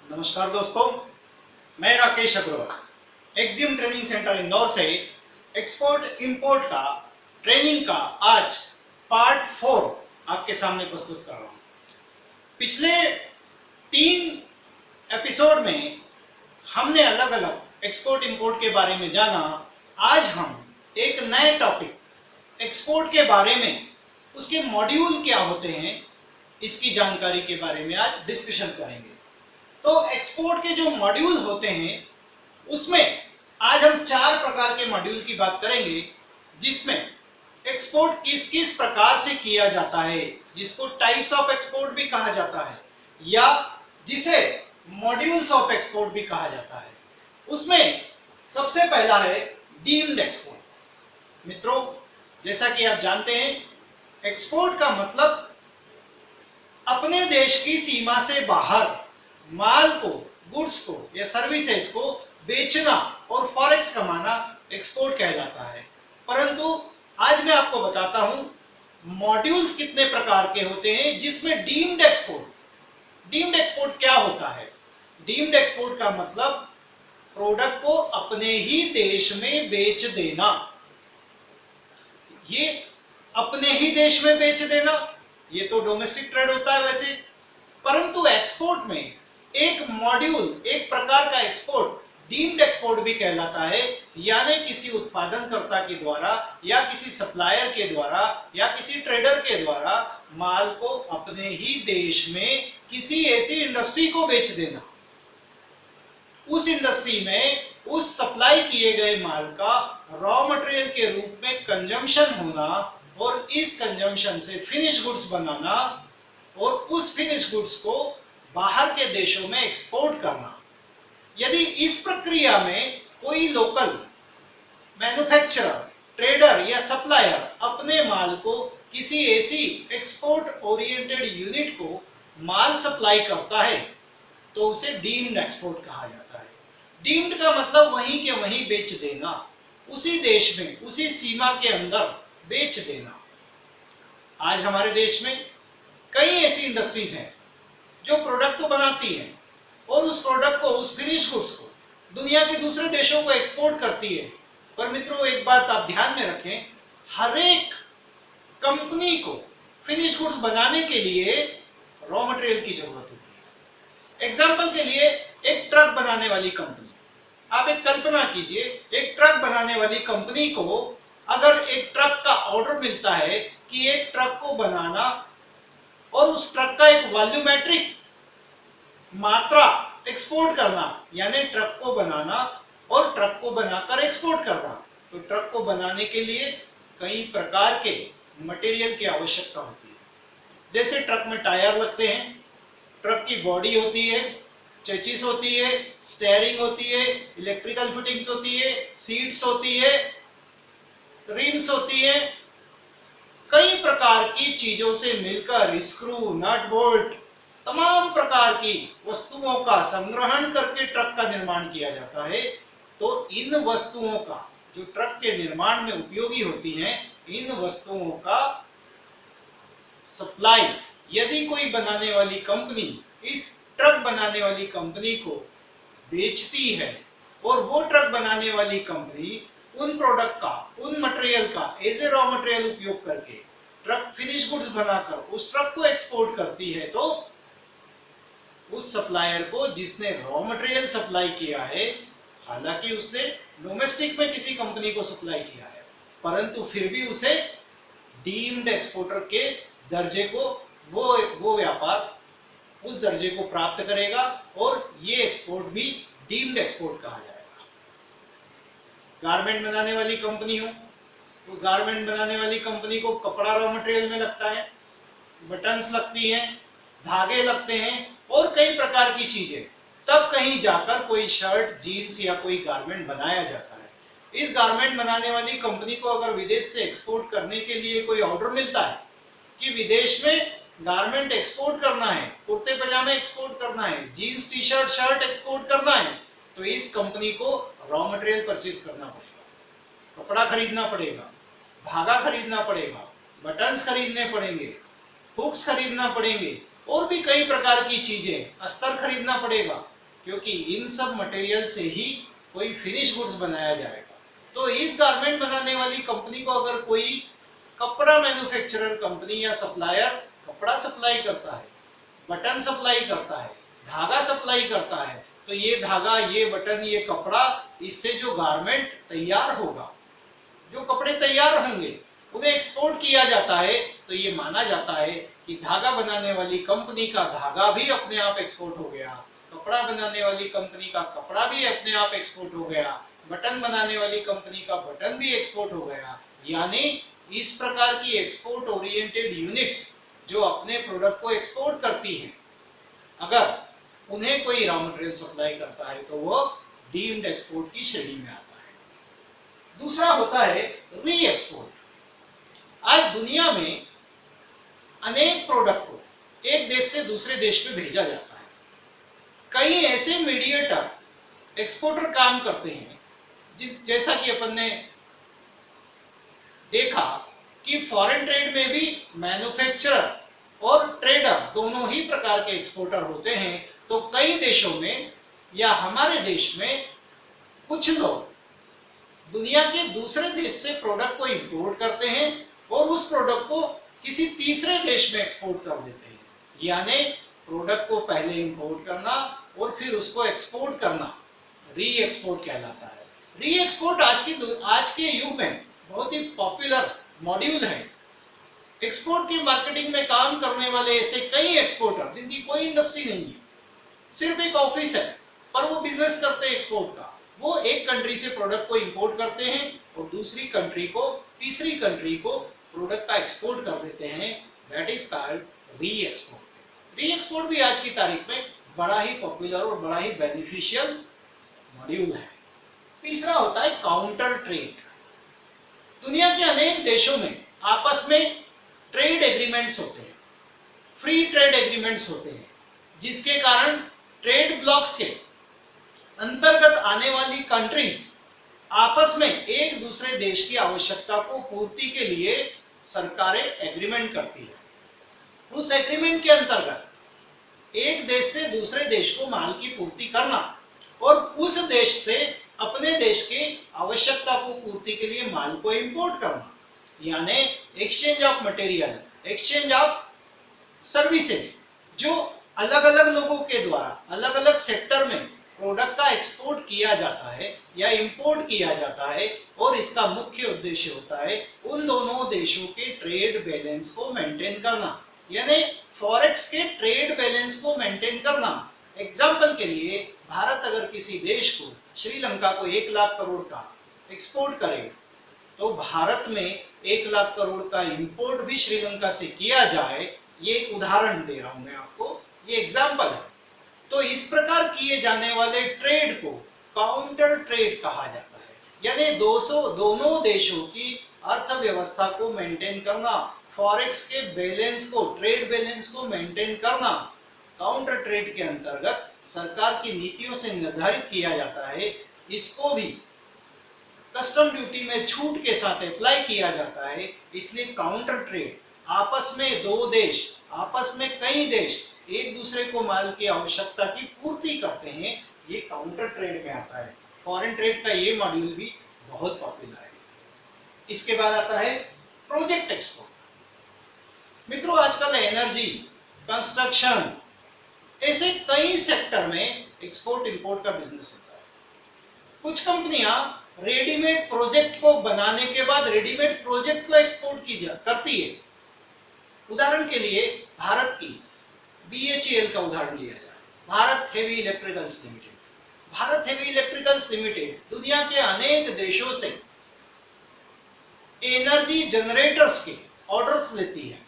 नमस्कार दोस्तों, मैं राकेश अग्रवाल एक्जिम ट्रेनिंग सेंटर इंदौर से एक्सपोर्ट इंपोर्ट का ट्रेनिंग का आज पार्ट 4 आपके सामने प्रस्तुत कर रहा हूँ। पिछले 3 एपिसोड में हमने अलग अलग एक्सपोर्ट इंपोर्ट के बारे में जाना। आज हम एक नए टॉपिक एक्सपोर्ट के बारे में, उसके मॉड्यूल क्या होते हैं, इसकी जानकारी के बारे में आज डिस्कशन करेंगे। तो एक्सपोर्ट के जो मॉड्यूल होते हैं उसमें आज हम 4 प्रकार के मॉड्यूल की बात करेंगे, जिसमें एक्सपोर्ट किस किस प्रकार से किया जाता है, जिसको टाइप्स ऑफ एक्सपोर्ट भी कहा जाता है या जिसे मॉड्यूल्स ऑफ एक्सपोर्ट भी कहा जाता है। उसमें सबसे पहला है डीम्ड एक्सपोर्ट। मित्रों, जैसा कि आप जानते हैं, एक्सपोर्ट का मतलब अपने देश की सीमा से बाहर माल को, गुड्स को या सर्विसेज को बेचना और फॉरेक्स कमाना एक्सपोर्ट कहलाता है। परंतु आज मैं आपको बताता हूं मॉड्यूल्स कितने प्रकार के होते हैं, जिसमें डीम्ड एक्सपोर्ट क्या होता है। डीम्ड एक्सपोर्ट का मतलब प्रोडक्ट को अपने ही देश में बेच देना। ये अपने ही देश में बेच देना, ये तो डोमेस्टिक ट्रेड होता है वैसे, परंतु एक्सपोर्ट में एक मॉड्यूल, एक प्रकार का एक्सपोर्ट डीम्ड एक्सपोर्ट भी कहलाता है, यानी किसी उत्पादनकर्ता के द्वारा या किसी सप्लायर के द्वारा या किसी ट्रेडर के द्वारा माल को अपने ही देश में किसी ऐसी इंडस्ट्री को बेच देना। उस इंडस्ट्री में उस सप्लाई किए गए माल का रॉ मटेरियल के रूप में कंजम्पशन होना और इस कंजम्पशन से फिनिश गुड्स बनाना और उस फिनिश गुड्स को बाहर के देशों में एक्सपोर्ट करना। यदि इस प्रक्रिया में कोई लोकल मैन्युफैक्चरर, ट्रेडर या सप्लायर अपने माल को किसी ऐसी एक्सपोर्ट ओरिएंटेड यूनिट को माल सप्लाई करता है तो उसे डीम्ड एक्सपोर्ट कहा जाता है। डीम्ड का मतलब वहीं के वहीं बेच देना, उसी देश में, उसी सीमा के अंदर बेच देना। आज हमारे देश में कई ऐसी इंडस्ट्रीज हैं जो प्रोडक्ट तो बनाती है और उस प्रोडक्ट को, उस फिनिश गुड्स को दुनिया के दूसरे देशों को एक्सपोर्ट करती है। पर मित्रों, एक बात आप ध्यान में रखें, हर एक कंपनी को फिनिश गुड्स बनाने के लिए रॉ मटेरियल की जरूरत होती है। एग्जांपल के लिए, एक ट्रक बनाने वाली कंपनी, आप एक कल्पना कीजिए, एक ट्रक बनाने वाली कंपनी को अगर एक ट्रक का ऑर्डर मिलता है कि एक ट्रक को बनाना और उस ट्रक का एक वॉल्यूमेट्रिक मात्रा एक्सपोर्ट करना, यानी ट्रक को बनाना और ट्रक को बनाकर एक्सपोर्ट करना, तो ट्रक को बनाने के लिए कई प्रकार के मटेरियल की आवश्यकता होती है। जैसे ट्रक में टायर लगते हैं, ट्रक की बॉडी होती है, चेसिस होती है, स्टीयरिंग होती है, इलेक्ट्रिकल फिटिंग्स होती है, सीट्स होती है, रिम्स होती है। कई प्रकार की चीजों से मिलकर स्क्रू, नट, बोल्ट, तमाम प्रकार की वस्तुओं का संग्रहण करके ट्रक का निर्माण किया जाता है। तो इन वस्तुओं का, जो ट्रक के निर्माण में उपयोगी होती हैं, इन वस्तुओं का सप्लाई यदि कोई बनाने वाली कंपनी इस ट्रक बनाने वाली कंपनी को बेचती है और वो ट्रक बनाने वाली कंपनी उन प्रोडक्ट का, उन मटेरियल का एज ए रॉ मटेरियल उपयोग करके ट्रक फिनिश गुड्स बनाकर उस ट्रक को एक्सपोर्ट करती है, तो उस सप्लायर को, जिसने रॉ मटेरियल सप्लाई किया है, हालांकि उसने डोमेस्टिक में किसी कंपनी को सप्लाई किया है, परंतु फिर भी उसे डीम्ड एक्सपोर्टर के दर्जे को, वो व्यापार उस दर्जे को प्राप्त करेगा और ये एक्सपोर्ट भी डीम्ड एक्सपोर्ट कहा जाएगा। गारमेंट बनाने वाली कंपनी हो तो गारमेंट बनाने वाली कंपनी को कपड़ा रॉ मटेरियल में लगता है, बटन्स लगती हैं, धागे लगते हैं और कई प्रकार की चीजें, तब कहीं जाकर कोई शर्ट, जीन्स या कोई गारमेंट बनाया जाता है। इस गारमेंट बनाने वाली कंपनी को अगर विदेश से एक्सपोर्ट करने के लिए कोई ऑर्डर मिलता है कि विदेश में गारमेंट एक्सपोर्ट करना है, कुर्ते पजामे एक्सपोर्ट करना है, jeans, T shirt, shirt export करना है, तो इस कंपनी को रॉ मटेरियल परचेज करना पड़ेगा, कपड़ा खरीदना पड़ेगा, धागा खरीदना पड़ेगा, बटन्स खरीदने पड़ेंगे, हुक्स खरीदना पड़ेंगे और भी कई प्रकार की चीजें, अस्तर खरीदना पड़ेगा। क्योंकि इन सब मटेरियल से ही कोई फिनिश गुड्स बनाया जाएगा। तो इस गारमेंट बनाने वाली कंपनी को अगर कोई कपड़ा मैन्युफैक्चरर कंपनी या सप्लायर कपड़ा सप्लाई करता है, बटन सप्लाई करता है, धागा सप्लाई करता है, तो ये धागा, ये बटन, ये कपड़ा, इससे जो गारमेंट तैयार होगा, जो कपड़े तैयार होंगे, उन्हें एक्सपोर्ट किया जाता है, तो ये माना जाता है कि धागा बनाने वाली कंपनी का धागा भी अपने आप एक्सपोर्ट हो गया, कपड़ा बनाने वाली कंपनी का कपड़ा भी अपने आप एक्सपोर्ट हो गया, बटन बनाने वाली कंपनी का बटन भी एक्सपोर्ट हो गया। यानी इस प्रकार की एक्सपोर्ट ओरिएंटेड यूनिट्स जो अपने प्रोडक्ट को एक्सपोर्ट करती हैं, अगर उन्हें कोई रॉ मटेरियल सप्लाई करता है तो वो डीम्ड एक्सपोर्ट की श्रेणी में आता है। दूसरा होता है री एक्सपोर्ट। आज दुनिया में अनेक प्रोडक्ट को एक देश से दूसरे देश में भेजा जाता है। कई ऐसे मीडिएटर, एक्सपोर्टर काम करते हैं, जैसा कि अपन ने देखा कि फॉरेन ट्रेड में भी मैन्युफैक्चरर और ट्रेडर दोनों ही प्रकार के एक्सपोर्टर होते हैं। तो कई देशों में या हमारे देश में कुछ लोग दुनिया के दूसरे देश से प्रोडक्ट को इंपोर्ट करते हैं और उस प्रोडक्ट को किसी तीसरे देश में एक्सपोर्ट कर देते हैं। यानी प्रोडक्ट को पहले इंपोर्ट करना और फिर उसको एक्सपोर्ट करना री एक्सपोर्ट कहलाता है। री एक्सपोर्ट आज के युग में बहुत ही पॉपुलर मॉड्यूल है। एक्सपोर्ट की मार्केटिंग में काम करने वाले ऐसे कई एक्सपोर्टर जिनकी कोई इंडस्ट्री नहीं है, सिर्फ एक ऑफिस है, पर वो बिजनेस करते हैं एक्सपोर्ट का। वो एक कंट्री से प्रोडक्ट को इंपोर्ट करते हैं और दूसरी कंट्री को, तीसरी कंट्री को प्रोडक्ट का एक्सपोर्ट कर देते हैं। दैट इज कॉल्ड री एक्सपोर्ट। री एक्सपोर्ट भी आज की तारीख में बड़ा ही पॉपुलर और बड़ा ही बेनिफिशियल मॉड्यूल है। तीसरा होता है काउंटर ट्रेड। दुनिया के अनेक देशों में आपस में ट्रेड एग्रीमेंट्स होते हैं, फ्री ट्रेड एग्रीमेंट्स होते हैं, जिसके कारण ट्रेड ब्लॉक्स के अंतर्गत आने वाली कंट्रीज आपस में एक दूसरे देश की आवश्यकता को पूर्ति के लिए सरकारें एग्रीमेंट करती है। उस एग्रीमेंट के अंतर्गत एक देश से दूसरे देश को माल की पूर्ति करना और उस देश से अपने देश की आवश्यकता को पूर्ति के लिए माल को इंपोर्ट करना, यानी exchange of material, exchange of services, जो अलग अलग लोगों के द्वारा अलग अलग सेक्टर में प्रोडक्ट का एक्सपोर्ट किया जाता है या इंपोर्ट किया जाता है। और इसका मुख्य उद्देश्य होता है उन दोनों देशों के ट्रेड बैलेंस को मेंटेन करना, यानी फॉरेक्स के ट्रेड बैलेंस को मेंटेन करना। एग्जाम्पल के लिए, भारत अगर किसी देश को, श्रीलंका को 1 लाख करोड़ का एक्सपोर्ट करे, तो भारत में 1 लाख करोड़ का इंपोर्ट भी श्रीलंका से किया जाए। ये एक उदाहरण दे रहा हूं मैं आपको, ये एग्जाम्पल है। तो इस प्रकार किए जाने वाले ट्रेड को काउंटर ट्रेड कहा जाता है, यानी दोनों देशों की अर्थव्यवस्था को मेंटेन करना, फॉरेक्स के बैलेंस को, ट्रेड बैलेंस को मेंटेन करना, काउंटर ट्रेड के अंतर्गत सरकार की नीतियों से निर्धारित किया जाता है। इसको भी कस्टम ड्यूटी में छूट के साथ अप्लाई किया जाता है। इसलिए काउंटर ट्रेड आपस में दो देश, आपस में कई देश एक दूसरे को माल की आवश्यकता की पूर्ति करते हैं, ये काउंटर ट्रेड में आता है। फॉरेन ट्रेड का ये मॉड्यूल भी बहुत पॉपुलर है। इसके बाद आता है प्रोजेक्ट एक्सपोर्ट। मित्रों, आजकल एनर्जी, कंस्ट्रक्शन, ऐसे कई सेक्टर में एक्सपोर्ट इंपोर्ट का बिजनेस होता है। कुछ कंपनियां रेडीमेड प्रोजेक्ट को बनाने के बाद रेडीमेड प्रोजेक्ट को एक्सपोर्ट करती है। उदाहरण के लिए भारत की BHEL का उदाहरण लिया जाए, Bharat heavy electricals limited. Bharat heavy electricals limited दुनिया के अनेक देशों से एनर्जी जनरेटर्स के ऑर्डर्स लेती है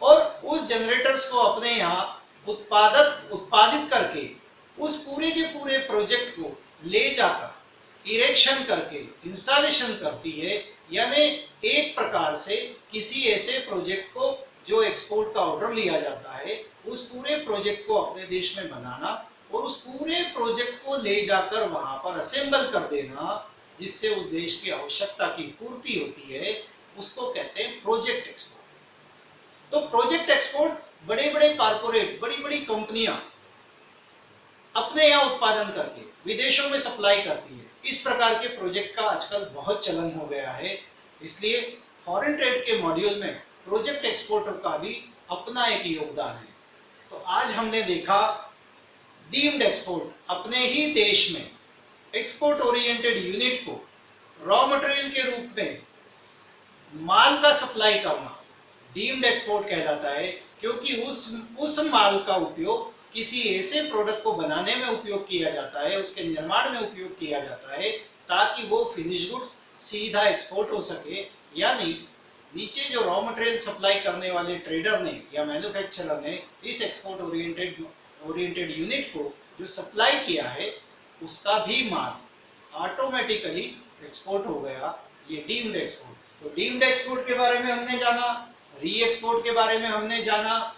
और उस जनरेटर्स को अपने यहाँ उत्पादित करके उस पूरे के पूरे प्रोजेक्ट को ले जाकर इरेक्शन करके इंस्टॉलेशन करती है। यानी एक प्रकार से किसी ऐसे प्रोजेक्ट को जो एक्सपोर्ट का ऑर्डर लिया जाता है, उस पूरे प्रोजेक्ट को अपने देश में बनाना और उस पूरे प्रोजेक्ट को ले जाकर वहां पर असेंबल कर देना, जिससे उस देश की आवश्यकता की पूर्ति होती है, उसको कहते हैं प्रोजेक्ट एक्सपोर्ट। तो प्रोजेक्ट एक्सपोर्ट बड़े बड़े कारपोरेट, बड़ी बड़ी कंपनियां अपने यहाँ उत्पादन करके विदेशों में सप्लाई करती है। इस प्रकार के प्रोजेक्ट का आजकल बहुत चलन हो गया है। इसलिए फॉरेन ट्रेड के मॉड्यूल में प्रोजेक्ट एक्सपोर्टर का भी अपना एक योगदान है। तो आज हमने देखा डीम्ड एक्सपोर्ट अपने ही देश में एक्सपोर्ट ओरिएंटेड यूनिट को रॉ मटेरियल के रूप में माल का सप्लाई करना डीम्ड एक्सपोर्ट कहलाता है, क्योंकि उस माल का उपयोग किसी ऐसे प्रोडक्ट को बनाने में उपयोग किया जाता है, उसके निर्माण में उपयोग किया जाता है, ताकि वो फिनिश गुड्स सीधा एक्सपोर्ट हो सके। यानी नीचे जो रॉ मटेरियल सप्लाई करने वाले ट्रेडर ने या मैन्युफैक्चरर ने इस एक्सपोर्ट ओरिएंटेड यूनिट को जो सप्लाई किया है, उसका भी माल ऑटोमेटिकली एक्सपोर्ट हो गया। ये डीम्ड एक्सपोर्ट। तो डीम्ड एक्सपोर्ट के बारे में हमने जाना, री एक्सपोर्ट के बारे में हमने जाना,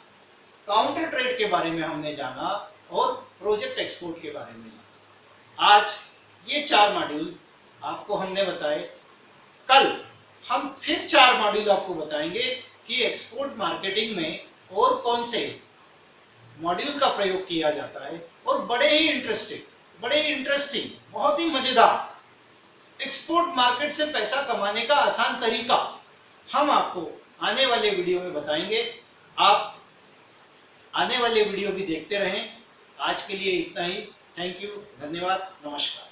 काउंटर ट्रेड के बारे में हमने जाना और प्रोजेक्ट एक्सपोर्ट के बारे में जाना। आज ये 4 मॉड्यूल आपको हमने बताए। कल हम फिर 4 मॉड्यूल आपको बताएंगे कि एक्सपोर्ट मार्केटिंग में और कौन से मॉड्यूल का प्रयोग किया जाता है, और बड़े ही इंटरेस्टिंग बहुत ही मजेदार एक्सपोर्ट मार्केट से पैसा कमाने का आसान तरीका हम आपको आने वाले वीडियो में बताएंगे। आप आने वाले वीडियो भी देखते रहें। आज के लिए इतना ही। थैंक यू, धन्यवाद, नमस्कार।